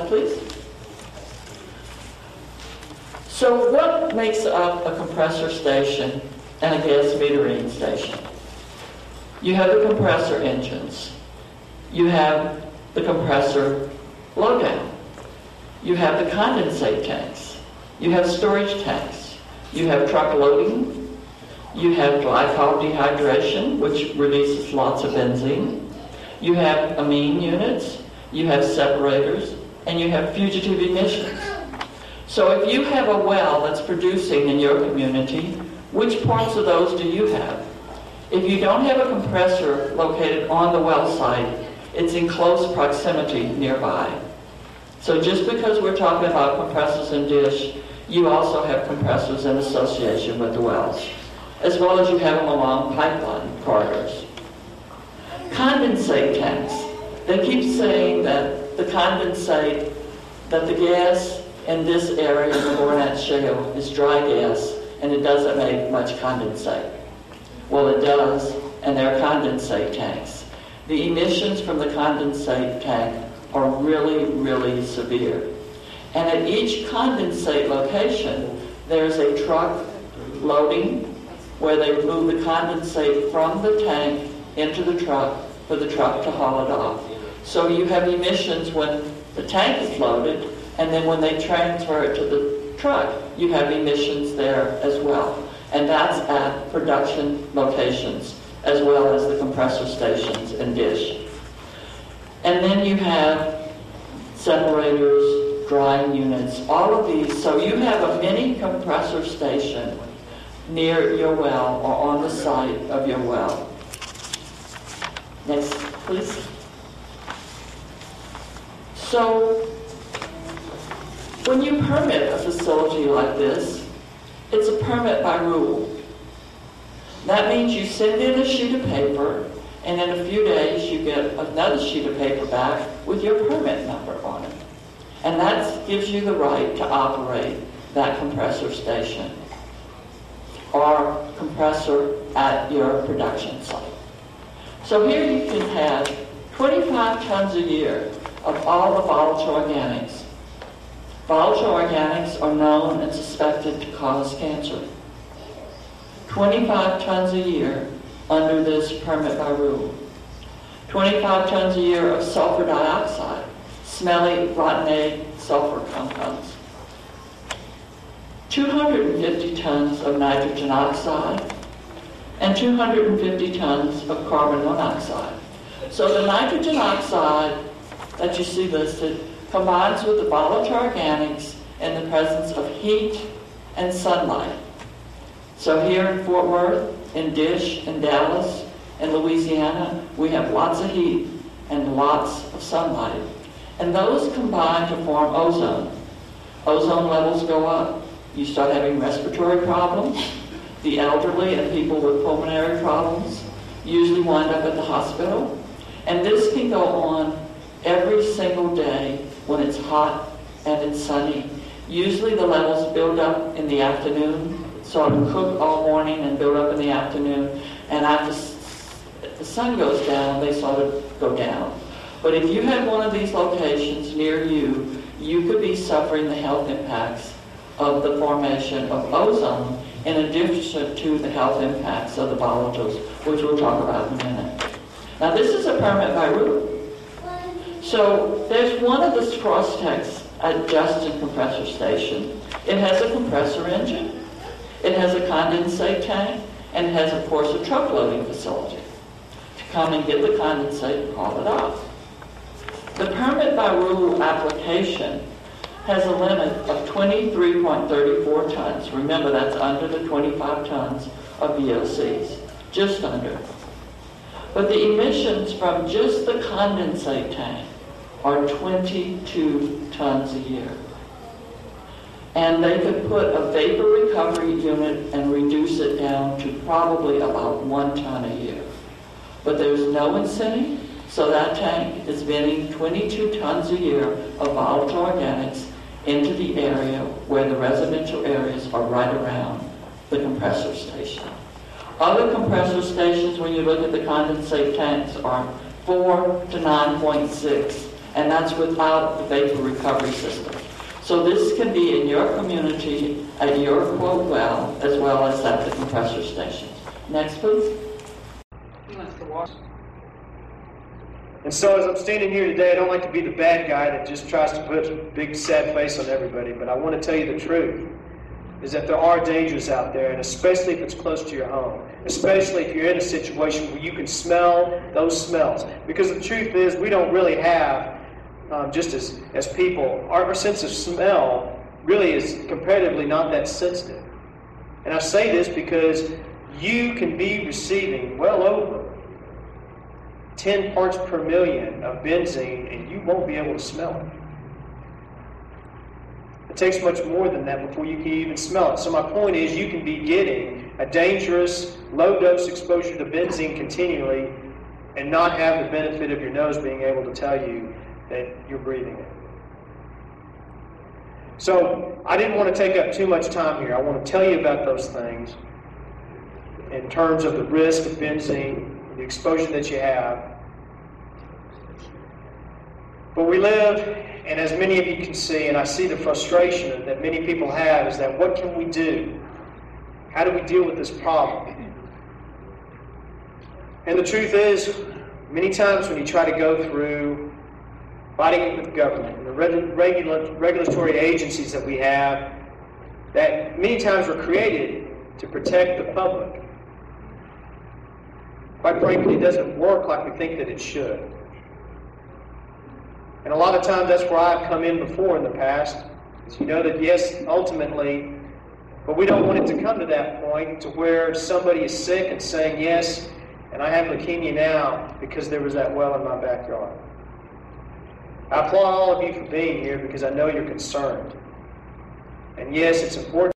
Please. So what makes up a compressor station and a gas metering station? You have the compressor engines. You have the compressor blowdown. You have the condensate tanks. You have storage tanks. You have truck loading. You have glycol dehydration, which releases lots of benzene. You have amine units. You have separators. And you have fugitive emissions. So if you have a well that's producing in your community, which parts of those do you have? If you don't have a compressor located on the well site, it's in close proximity nearby. So just because we're talking about compressors in dish, you also have compressors in association with the wells, as well as you have them along pipeline corridors. Condensate tanks. They keep saying that the condensate, that the gas in this area of the Barnett Shale is dry gas, and it doesn't make much condensate. Well, it does, and they're condensate tanks. The emissions from the condensate tank are really, really severe. And at each condensate location, there's a truck loading where they move the condensate from the tank into the truck for the truck to haul it off. So you have emissions when the tank is loaded, and then when they transfer it to the truck, you have emissions there as well. And that's at production locations, as well as the compressor stations and dish. And then you have separators, drying units, all of these. So you have a mini compressor station near your well or on the site of your well. Next, please. So when you permit a facility like this, it's a permit by rule. That means you send in a sheet of paper, and in a few days you get another sheet of paper back with your permit number on it. And that gives you the right to operate that compressor station or compressor at your production site. So here you can have 25 tons a year of all the volatile organics. Volatile organics are known and suspected to cause cancer. 25 tons a year under this permit by rule. 25 tons a year of sulfur dioxide, smelly, rotten egg sulfur compounds. 250 tons of nitrogen oxide and 250 tons of carbon monoxide. So the nitrogen oxide that you see listed combines with the volatile organics in the presence of heat and sunlight. So here in Fort Worth, in Dish, in Dallas, in Louisiana, we have lots of heat and lots of sunlight. And those combine to form ozone. Ozone levels go up. You start having respiratory problems. The elderly and people with pulmonary problems usually wind up at the hospital. And this can go on every single day when it's hot and it's sunny. Usually the levels build up in the afternoon, sort of cook all morning and build up in the afternoon, and after the sun goes down, they sort of go down. But if you had one of these locations near you, you could be suffering the health impacts of the formation of ozone in addition to the health impacts of the volatiles, which we'll talk about in a minute. Now this is a permit by rule. So there's one of the cross tanks at Justin Compressor Station. It has a compressor engine, it has a condensate tank, and it has, of course, a truck loading facility to come and get the condensate and haul it off. The permit by rule application has a limit of 23.34 tons. Remember, that's under the 25 tons of VOCs, just under. But the emissions from just the condensate tank are 22 tons a year. And they could put a vapor recovery unit and reduce it down to probably about 1 ton a year. But there's no incentive, so that tank is venting 22 tons a year of volatile organics into the area where the residential areas are right around the compressor station. Other compressor stations, when you look at the condensate tanks, are 4 to 9.6. and that's without the vapor recovery system. So this can be in your community, at your quote well, as well as at the compressor stations. Next, please. He wants to wash. And so as I'm standing here today, I don't like to be the bad guy that just tries to put a big sad face on everybody, but I want to tell you the truth, is that there are dangers out there, and especially if it's close to your home, especially if you're in a situation where you can smell those smells. Because the truth is, we don't really have, just as people, our sense of smell really is comparatively not that sensitive. And I say this because you can be receiving well over 10 parts per million of benzene, and you won't be able to smell it. It takes much more than that before you can even smell it. So my point is, you can be getting a dangerous, low-dose exposure to benzene continually and not have the benefit of your nose being able to tell you that you're breathing it. So I didn't want to take up too much time here. I want to tell you about those things in terms of the risk of benzene, the exposure that you have. But we live, and as many of you can see, and I see the frustration that many people have, is that what can we do? How do we deal with this problem? And the truth is, many times when you try to go through fighting it with government and the regulatory agencies that we have, that many times were created to protect the public. Quite frankly, it doesn't work like we think that it should. And a lot of times that's where I've come in before in the past, is you know that yes, ultimately, but we don't want it to come to that point to where somebody is sick and saying, yes, and I have leukemia now because there was that well in my backyard. I applaud all of you for being here because I know you're concerned. And yes, it's important